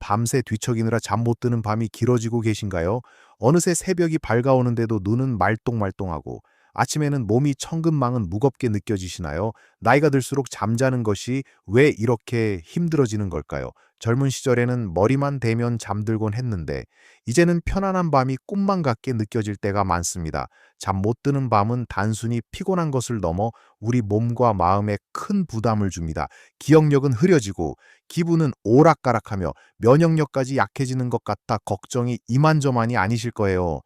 밤새 뒤척이느라 잠 못 드는 밤이 길어지고 계신가요? 어느새 새벽이 밝아오는데도 눈은 말똥말똥하고 아침에는 몸이 천근만은 무겁게 느껴지시나요? 나이가 들수록 잠자는 것이 왜 이렇게 힘들어지는 걸까요? 젊은 시절에는 머리만 대면 잠들곤 했는데 이제는 편안한 밤이 꿈만 같게 느껴질 때가 많습니다. 잠 못 드는 밤은 단순히 피곤한 것을 넘어 우리 몸과 마음에 큰 부담을 줍니다. 기억력은 흐려지고 기분은 오락가락하며 면역력까지 약해지는 것 같아 걱정이 이만저만이 아니실 거예요.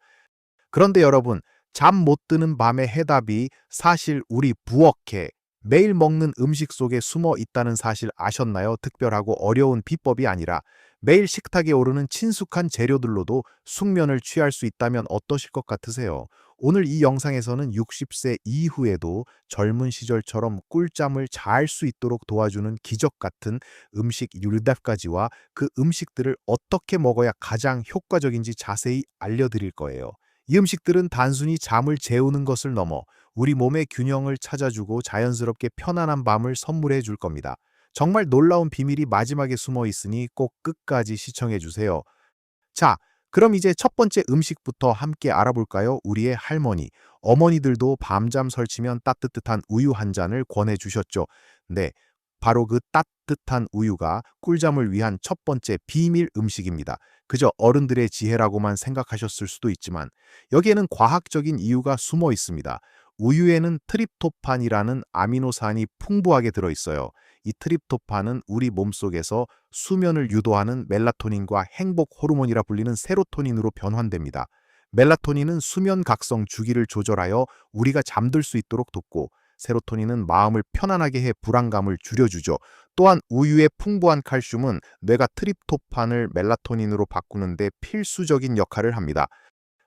그런데 여러분, 잠 못 드는 밤의 해답이 사실 우리 부엌에 매일 먹는 음식 속에 숨어 있다는 사실 아셨나요? 특별하고 어려운 비법이 아니라 매일 식탁에 오르는 친숙한 재료들로도 숙면을 취할 수 있다면 어떠실 것 같으세요? 오늘 이 영상에서는 60세 이후에도 젊은 시절처럼 꿀잠을 잘 수 있도록 도와주는 기적 같은 음식 10가지와 그 음식들을 어떻게 먹어야 가장 효과적인지 자세히 알려드릴 거예요. 이 음식들은 단순히 잠을 재우는 것을 넘어 우리 몸의 균형을 찾아주고 자연스럽게 편안한 밤을 선물해 줄 겁니다. 정말 놀라운 비밀이 마지막에 숨어 있으니 꼭 끝까지 시청해 주세요. 자, 그럼 이제 첫 번째 음식부터 함께 알아볼까요? 우리의 할머니, 어머니들도 밤잠 설치면 따뜻한 우유 한 잔을 권해 주셨죠. 네, 바로 그 따뜻한 우유가 꿀잠을 위한 첫 번째 비밀 음식입니다. 그저 어른들의 지혜라고만 생각하셨을 수도 있지만 여기에는 과학적인 이유가 숨어 있습니다. 우유에는 트립토판이라는 아미노산이 풍부하게 들어있어요. 이 트립토판은 우리 몸속에서 수면을 유도하는 멜라토닌과 행복 호르몬이라 불리는 세로토닌으로 변환됩니다. 멜라토닌은 수면 각성 주기를 조절하여 우리가 잠들 수 있도록 돕고 세로토닌은 마음을 편안하게 해 불안감을 줄여주죠. 또한 우유의 풍부한 칼슘은 뇌가 트립토판을 멜라토닌으로 바꾸는 데 필수적인 역할을 합니다.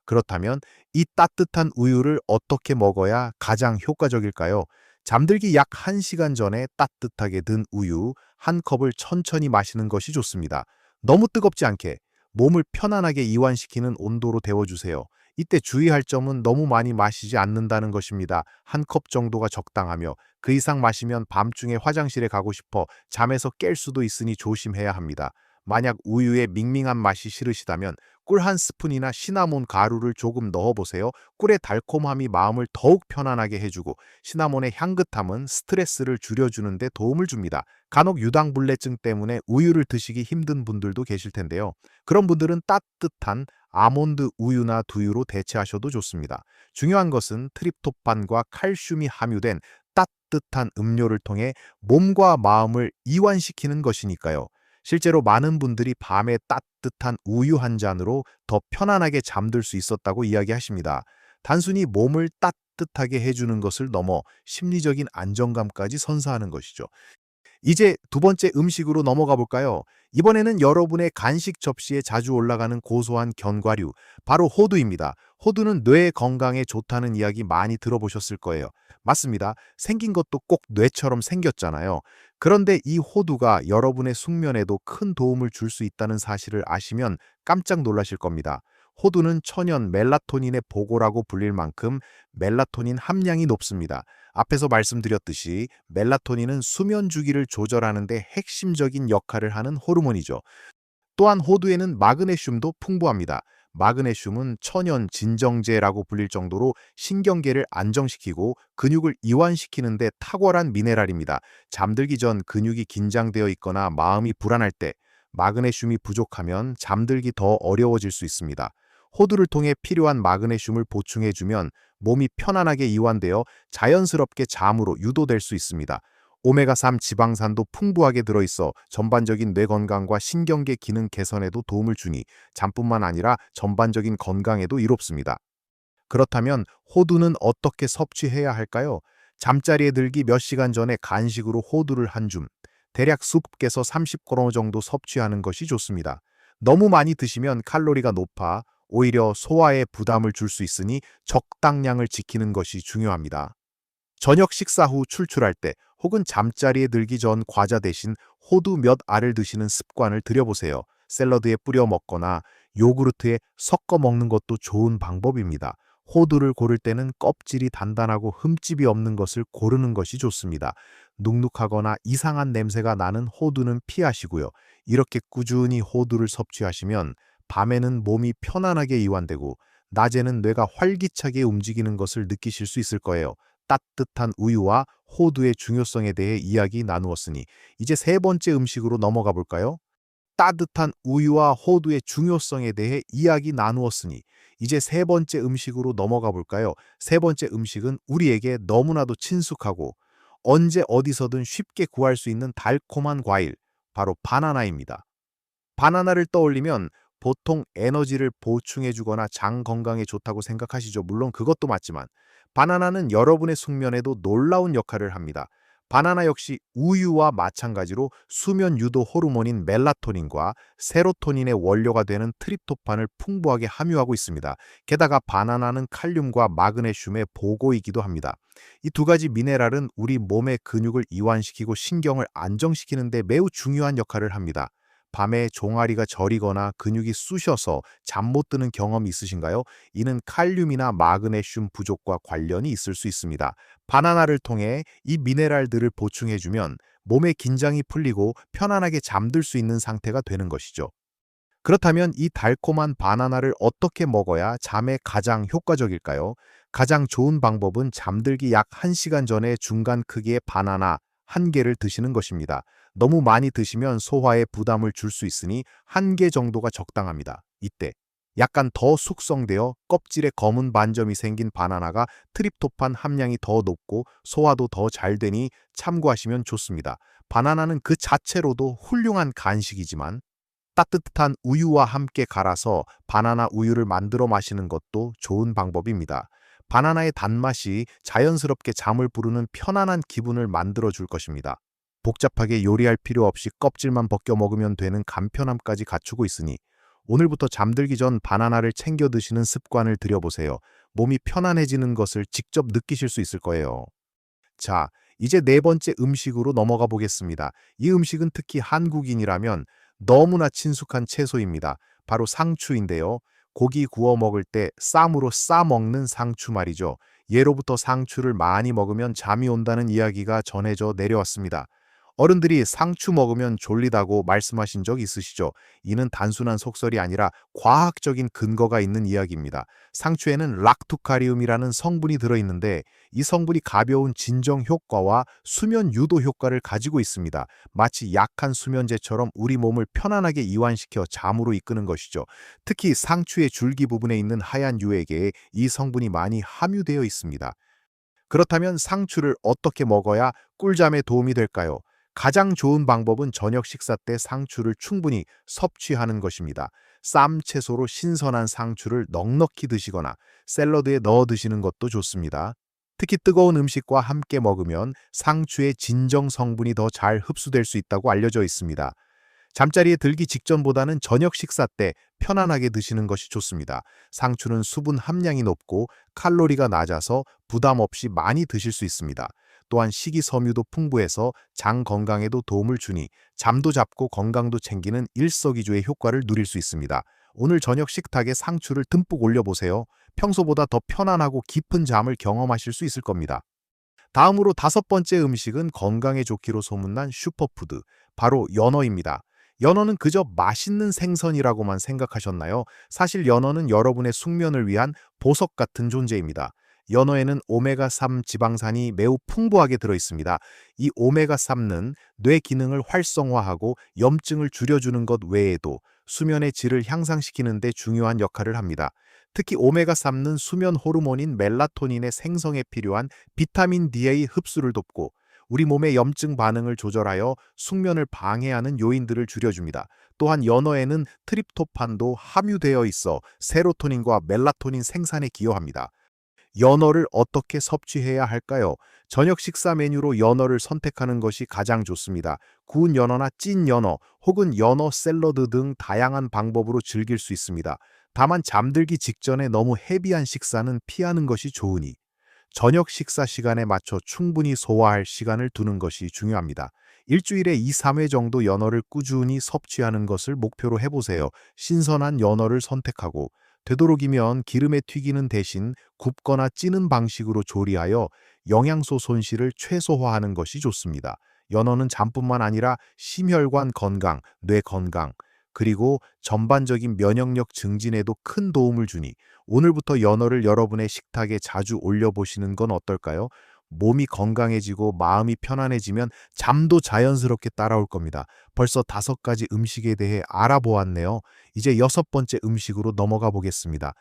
그렇다면 이 따뜻한 우유를 어떻게 먹어야 가장 효과적일까요? 잠들기 약 1시간 전에 따뜻하게 든 우유 한 컵을 천천히 마시는 것이 좋습니다. 너무 뜨겁지 않게 몸을 편안하게 이완시키는 온도로 데워주세요. 이때 주의할 점은 너무 많이 마시지 않는다는 것입니다. 한 컵 정도가 적당하며 그 이상 마시면 밤중에 화장실에 가고 싶어 잠에서 깰 수도 있으니 조심해야 합니다. 만약 우유의 밍밍한 맛이 싫으시다면 꿀 한 스푼이나 시나몬 가루를 조금 넣어보세요. 꿀의 달콤함이 마음을 더욱 편안하게 해주고 시나몬의 향긋함은 스트레스를 줄여주는 데 도움을 줍니다. 간혹 유당불내증 때문에 우유를 드시기 힘든 분들도 계실 텐데요. 그런 분들은 따뜻한 아몬드 우유나 두유로 대체하셔도 좋습니다. 중요한 것은 트립토판과 칼슘이 함유된 따뜻한 음료를 통해 몸과 마음을 이완시키는 것이니까요. 실제로 많은 분들이 밤에 따뜻한 우유 한 잔으로 더 편안하게 잠들 수 있었다고 이야기하십니다. 단순히 몸을 따뜻하게 해주는 것을 넘어 심리적인 안정감까지 선사하는 것이죠. 이제 두 번째 음식으로 넘어가 볼까요? 이번에는 여러분의 간식 접시에 자주 올라가는 고소한 견과류, 바로 호두입니다. 호두는 뇌 건강에 좋다는 이야기 많이 들어보셨을 거예요. 맞습니다. 생긴 것도 꼭 뇌처럼 생겼잖아요. 그런데 이 호두가 여러분의 숙면에도 큰 도움을 줄 수 있다는 사실을 아시면 깜짝 놀라실 겁니다. 호두는 천연 멜라토닌의 보고라고 불릴 만큼 멜라토닌 함량이 높습니다. 앞에서 말씀드렸듯이 멜라토닌은 수면 주기를 조절하는 데 핵심적인 역할을 하는 호르몬이죠. 또한 호두에는 마그네슘도 풍부합니다. 마그네슘은 천연 진정제라고 불릴 정도로 신경계를 안정시키고 근육을 이완시키는 데 탁월한 미네랄입니다. 잠들기 전 근육이 긴장되어 있거나 마음이 불안할 때 마그네슘이 부족하면 잠들기 더 어려워질 수 있습니다. 호두를 통해 필요한 마그네슘을 보충해주면 몸이 편안하게 이완되어 자연스럽게 잠으로 유도될 수 있습니다. 오메가3 지방산도 풍부하게 들어있어 전반적인 뇌 건강과 신경계 기능 개선에도 도움을 주니 잠뿐만 아니라 전반적인 건강에도 이롭습니다. 그렇다면 호두는 어떻게 섭취해야 할까요? 잠자리에 들기 몇 시간 전에 간식으로 호두를 한 줌, 대략 20개에서 30g 정도 섭취하는 것이 좋습니다. 너무 많이 드시면 칼로리가 높아 오히려 소화에 부담을 줄 수 있으니 적당량을 지키는 것이 중요합니다. 저녁 식사 후 출출할 때 혹은 잠자리에 들기 전 과자 대신 호두 몇 알을 드시는 습관을 들여보세요. 샐러드에 뿌려 먹거나 요구르트에 섞어 먹는 것도 좋은 방법입니다. 호두를 고를 때는 껍질이 단단하고 흠집이 없는 것을 고르는 것이 좋습니다. 눅눅하거나 이상한 냄새가 나는 호두는 피하시고요. 이렇게 꾸준히 호두를 섭취하시면 밤에는 몸이 편안하게 이완되고 낮에는 뇌가 활기차게 움직이는 것을 느끼실 수 있을 거예요. 따뜻한 우유와 호두의 중요성에 대해 이야기 나누었으니 이제 세 번째 음식으로 넘어가 볼까요? 따뜻한 우유와 호두의 중요성에 대해 이야기 나누었으니 이제 세 번째 음식으로 넘어가 볼까요? 세 번째 음식은 우리에게 너무나도 친숙하고 언제 어디서든 쉽게 구할 수 있는 달콤한 과일, 바로 바나나입니다. 바나나를 떠올리면 보통 에너지를 보충해주거나 장 건강에 좋다고 생각하시죠. 물론 그것도 맞지만 바나나는 여러분의 숙면에도 놀라운 역할을 합니다. 바나나 역시 우유와 마찬가지로 수면 유도 호르몬인 멜라토닌과 세로토닌의 원료가 되는 트립토판을 풍부하게 함유하고 있습니다. 게다가 바나나는 칼륨과 마그네슘의 보고이기도 합니다. 이 두 가지 미네랄은 우리 몸의 근육을 이완시키고 신경을 안정시키는 데 매우 중요한 역할을 합니다. 밤에 종아리가 저리거나 근육이 쑤셔서 잠 못 드는 경험이 있으신가요? 이는 칼륨이나 마그네슘 부족과 관련이 있을 수 있습니다. 바나나를 통해 이 미네랄들을 보충해주면 몸의 긴장이 풀리고 편안하게 잠들 수 있는 상태가 되는 것이죠. 그렇다면 이 달콤한 바나나를 어떻게 먹어야 잠에 가장 효과적일까요? 가장 좋은 방법은 잠들기 약 1시간 전에 중간 크기의 바나나 1개를 드시는 것입니다. 너무 많이 드시면 소화에 부담을 줄 수 있으니 1개 정도가 적당합니다. 이때 약간 더 숙성되어 껍질에 검은 반점이 생긴 바나나가 트립토판 함량이 더 높고 소화도 더 잘 되니 참고하시면 좋습니다. 바나나는 그 자체로도 훌륭한 간식이지만 따뜻한 우유와 함께 갈아서 바나나 우유를 만들어 마시는 것도 좋은 방법입니다. 바나나의 단맛이 자연스럽게 잠을 부르는 편안한 기분을 만들어 줄 것입니다. 복잡하게 요리할 필요 없이 껍질만 벗겨 먹으면 되는 간편함까지 갖추고 있으니 오늘부터 잠들기 전 바나나를 챙겨 드시는 습관을 들여보세요. 몸이 편안해지는 것을 직접 느끼실 수 있을 거예요. 자, 이제 네 번째 음식으로 넘어가 보겠습니다. 이 음식은 특히 한국인이라면 너무나 친숙한 채소입니다. 바로 상추인데요. 고기 구워 먹을 때 쌈으로 싸 먹는 상추 말이죠. 예로부터 상추를 많이 먹으면 잠이 온다는 이야기가 전해져 내려왔습니다. 어른들이 상추 먹으면 졸리다고 말씀하신 적 있으시죠? 이는 단순한 속설이 아니라 과학적인 근거가 있는 이야기입니다. 상추에는 락투카리움이라는 성분이 들어있는데 이 성분이 가벼운 진정 효과와 수면 유도 효과를 가지고 있습니다. 마치 약한 수면제처럼 우리 몸을 편안하게 이완시켜 잠으로 이끄는 것이죠. 특히 상추의 줄기 부분에 있는 하얀 유액에 이 성분이 많이 함유되어 있습니다. 그렇다면 상추를 어떻게 먹어야 꿀잠에 도움이 될까요? 가장 좋은 방법은 저녁 식사 때 상추를 충분히 섭취하는 것입니다. 쌈 채소로 신선한 상추를 넉넉히 드시거나 샐러드에 넣어 드시는 것도 좋습니다. 특히 뜨거운 음식과 함께 먹으면 상추의 진정 성분이 더 잘 흡수될 수 있다고 알려져 있습니다. 잠자리에 들기 직전보다는 저녁 식사 때 편안하게 드시는 것이 좋습니다. 상추는 수분 함량이 높고 칼로리가 낮아서 부담 없이 많이 드실 수 있습니다. 또한 식이섬유도 풍부해서 장 건강에도 도움을 주니 잠도 잡고 건강도 챙기는 일석이조의 효과를 누릴 수 있습니다. 오늘 저녁 식탁에 상추를 듬뿍 올려보세요. 평소보다 더 편안하고 깊은 잠을 경험하실 수 있을 겁니다. 다음으로 다섯 번째 음식은 건강에 좋기로 소문난 슈퍼푸드, 바로 연어입니다. 연어는 그저 맛있는 생선이라고만 생각하셨나요? 사실 연어는 여러분의 숙면을 위한 보석 같은 존재입니다. 연어에는 오메가3 지방산이 매우 풍부하게 들어있습니다. 이 오메가3는 뇌 기능을 활성화하고 염증을 줄여주는 것 외에도 수면의 질을 향상시키는 데 중요한 역할을 합니다. 특히 오메가3는 수면 호르몬인 멜라토닌의 생성에 필요한 비타민 D의 흡수를 돕고 우리 몸의 염증 반응을 조절하여 숙면을 방해하는 요인들을 줄여줍니다. 또한 연어에는 트립토판도 함유되어 있어 세로토닌과 멜라토닌 생산에 기여합니다. 연어를 어떻게 섭취해야 할까요? 저녁 식사 메뉴로 연어를 선택하는 것이 가장 좋습니다. 구운 연어나 찐 연어 혹은 연어 샐러드 등 다양한 방법으로 즐길 수 있습니다. 다만 잠들기 직전에 너무 헤비한 식사는 피하는 것이 좋으니 저녁 식사 시간에 맞춰 충분히 소화할 시간을 두는 것이 중요합니다. 일주일에 2, 3회 정도 연어를 꾸준히 섭취하는 것을 목표로 해보세요. 신선한 연어를 선택하고 되도록이면 기름에 튀기는 대신 굽거나 찌는 방식으로 조리하여 영양소 손실을 최소화하는 것이 좋습니다. 연어는 잠뿐만 아니라 심혈관 건강, 뇌 건강, 그리고 전반적인 면역력 증진에도 큰 도움을 주니 오늘부터 연어를 여러분의 식탁에 자주 올려보시는 건 어떨까요? 몸이 건강해지고 마음이 편안해지면 잠도 자연스럽게 따라올 겁니다. 벌써 5가지 음식에 대해 알아보았네요. 이제 6번째 음식으로 넘어가 보겠습니다.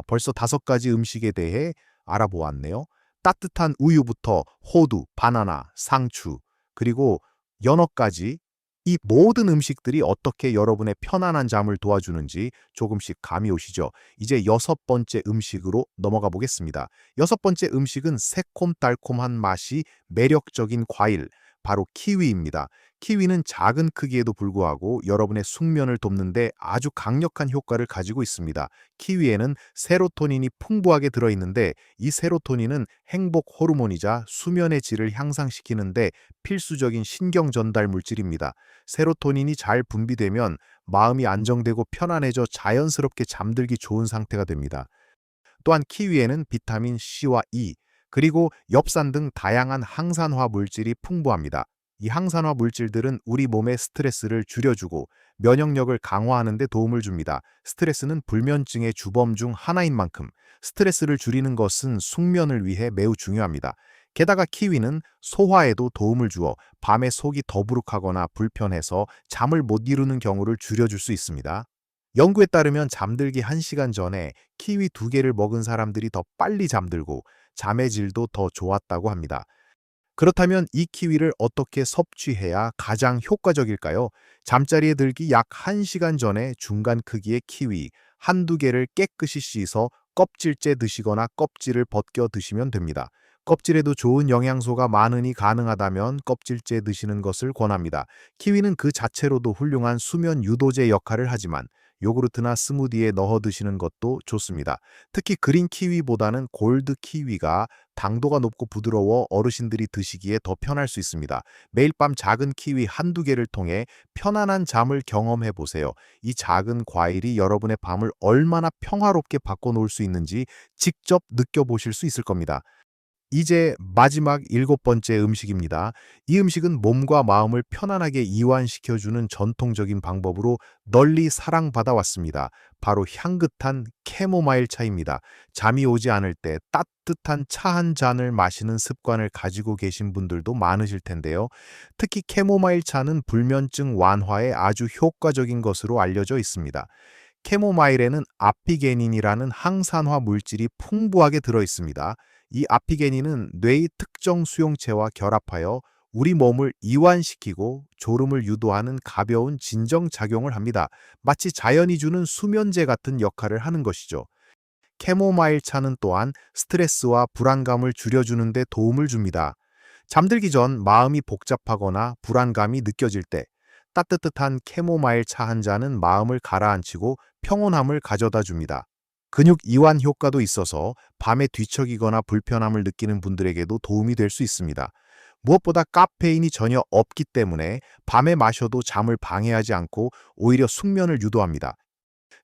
벌써 5가지 음식에 대해 알아보았네요. 따뜻한 우유부터 호두, 바나나, 상추, 그리고 연어까지 이 모든 음식들이 어떻게 여러분의 편안한 잠을 도와주는지 조금씩 감이 오시죠? 이제 6번째 음식으로 넘어가 보겠습니다. 6번째 음식은 새콤달콤한 맛이 매력적인 과일, 바로 키위입니다. 키위는 작은 크기에도 불구하고 여러분의 숙면을 돕는데 아주 강력한 효과를 가지고 있습니다. 키위에는 세로토닌이 풍부하게 들어있는데 이 세로토닌은 행복 호르몬이자 수면의 질을 향상시키는데 필수적인 신경 전달 물질입니다. 세로토닌이 잘 분비되면 마음이 안정되고 편안해져 자연스럽게 잠들기 좋은 상태가 됩니다. 또한 키위에는 비타민 C와 E, 그리고 엽산 등 다양한 항산화 물질이 풍부합니다. 이 항산화 물질들은 우리 몸의 스트레스를 줄여주고 면역력을 강화하는 데 도움을 줍니다. 스트레스는 불면증의 주범 중 하나인 만큼 스트레스를 줄이는 것은 숙면을 위해 매우 중요합니다. 게다가 키위는 소화에도 도움을 주어 밤에 속이 더부룩하거나 불편해서 잠을 못 이루는 경우를 줄여줄 수 있습니다. 연구에 따르면 잠들기 1시간 전에 키위 2개를 먹은 사람들이 더 빨리 잠들고 잠의 질도 더 좋았다고 합니다. 그렇다면 이 키위를 어떻게 섭취해야 가장 효과적일까요? 잠자리에 들기 약 1시간 전에 중간 크기의 키위 1~2개를 깨끗이 씻어 껍질째 드시거나 껍질을 벗겨 드시면 됩니다. 껍질에도 좋은 영양소가 많으니 가능하다면 껍질째 드시는 것을 권합니다. 키위는 그 자체로도 훌륭한 수면 유도제 역할을 하지만 요구르트나 스무디에 넣어 드시는 것도 좋습니다. 특히 그린 키위보다는 골드 키위가 당도가 높고 부드러워 어르신들이 드시기에 더 편할 수 있습니다. 매일 밤 작은 키위 1~2개를 통해 편안한 잠을 경험해 보세요. 이 작은 과일이 여러분의 밤을 얼마나 평화롭게 바꿔놓을 수 있는지 직접 느껴보실 수 있을 겁니다. 이제 마지막 7번째 음식입니다. 이 음식은 몸과 마음을 편안하게 이완시켜주는 전통적인 방법으로 널리 사랑받아 왔습니다. 바로 향긋한 캐모마일 차입니다. 잠이 오지 않을 때 따뜻한 차 한 잔을 마시는 습관을 가지고 계신 분들도 많으실 텐데요. 특히 캐모마일 차는 불면증 완화에 아주 효과적인 것으로 알려져 있습니다. 캐모마일에는 아피게닌이라는 항산화 물질이 풍부하게 들어 있습니다. 이 아피게닌은 뇌의 특정 수용체와 결합하여 우리 몸을 이완시키고 졸음을 유도하는 가벼운 진정작용을 합니다. 마치 자연이 주는 수면제 같은 역할을 하는 것이죠. 캐모마일 차는 또한 스트레스와 불안감을 줄여주는 데 도움을 줍니다. 잠들기 전 마음이 복잡하거나 불안감이 느껴질 때 따뜻한 캐모마일 차 한 잔은 마음을 가라앉히고 평온함을 가져다 줍니다. 근육 이완 효과도 있어서 밤에 뒤척이거나 불편함을 느끼는 분들에게도 도움이 될 수 있습니다. 무엇보다 카페인이 전혀 없기 때문에 밤에 마셔도 잠을 방해하지 않고 오히려 숙면을 유도합니다.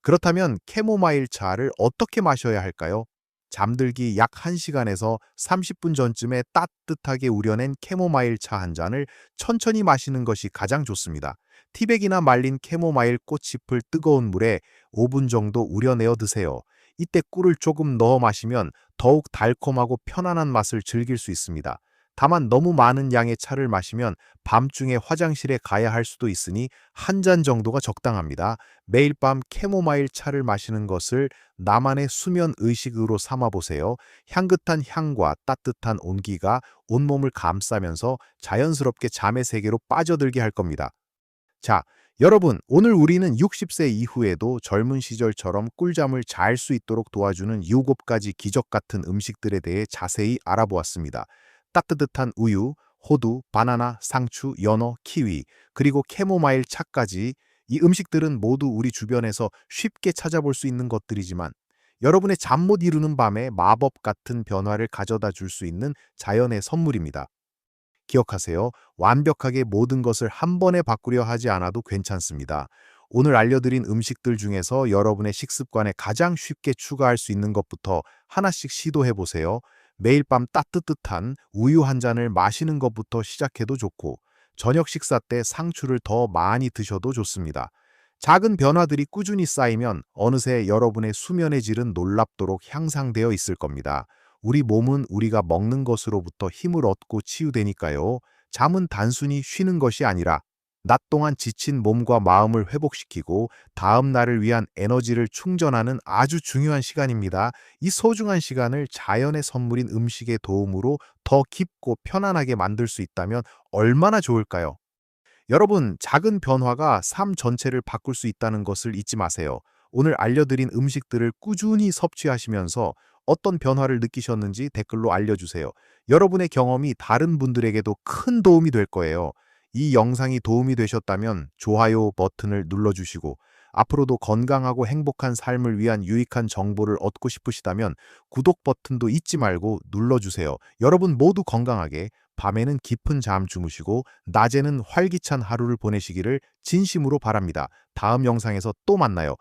그렇다면 캐모마일 차를 어떻게 마셔야 할까요? 잠들기 약 1시간에서 30분 전쯤에 따뜻하게 우려낸 캐모마일 차 한 잔을 천천히 마시는 것이 가장 좋습니다. 티백이나 말린 캐모마일 꽃잎을 뜨거운 물에 5분 정도 우려내어 드세요. 이때 꿀을 조금 넣어 마시면 더욱 달콤하고 편안한 맛을 즐길 수 있습니다. 다만 너무 많은 양의 차를 마시면 밤중에 화장실에 가야 할 수도 있으니 한 잔 정도가 적당합니다. 매일 밤 캐모마일 차를 마시는 것을 나만의 수면 의식으로 삼아 보세요. 향긋한 향과 따뜻한 온기가 온몸을 감싸면서 자연스럽게 잠의 세계로 빠져들게 할 겁니다. 자, 여러분, 오늘 우리는 60세 이후에도 젊은 시절처럼 꿀잠을 잘 수 있도록 도와주는 7가지 기적 같은 음식들에 대해 자세히 알아보았습니다. 따뜻한 우유, 호두, 바나나, 상추, 연어, 키위, 그리고 캐모마일 차까지 이 음식들은 모두 우리 주변에서 쉽게 찾아볼 수 있는 것들이지만 여러분의 잠 못 이루는 밤에 마법 같은 변화를 가져다 줄 수 있는 자연의 선물입니다. 기억하세요. 완벽하게 모든 것을 한 번에 바꾸려 하지 않아도 괜찮습니다. 오늘 알려드린 음식들 중에서 여러분의 식습관에 가장 쉽게 추가할 수 있는 것부터 하나씩 시도해 보세요. 매일 밤 따뜻한 우유 한 잔을 마시는 것부터 시작해도 좋고, 저녁 식사 때 상추를 더 많이 드셔도 좋습니다. 작은 변화들이 꾸준히 쌓이면 어느새 여러분의 수면의 질은 놀랍도록 향상되어 있을 겁니다. 우리 몸은 우리가 먹는 것으로부터 힘을 얻고 치유되니까요. 잠은 단순히 쉬는 것이 아니라 낮 동안 지친 몸과 마음을 회복시키고 다음 날을 위한 에너지를 충전하는 아주 중요한 시간입니다. 이 소중한 시간을 자연의 선물인 음식의 도움으로 더 깊고 편안하게 만들 수 있다면 얼마나 좋을까요? 여러분, 작은 변화가 삶 전체를 바꿀 수 있다는 것을 잊지 마세요. 오늘 알려드린 음식들을 꾸준히 섭취하시면서 어떤 변화를 느끼셨는지 댓글로 알려주세요. 여러분의 경험이 다른 분들에게도 큰 도움이 될 거예요. 이 영상이 도움이 되셨다면 좋아요 버튼을 눌러주시고, 앞으로도 건강하고 행복한 삶을 위한 유익한 정보를 얻고 싶으시다면 구독 버튼도 잊지 말고 눌러주세요. 여러분 모두 건강하게, 밤에는 깊은 잠 주무시고 낮에는 활기찬 하루를 보내시기를 진심으로 바랍니다. 다음 영상에서 또 만나요.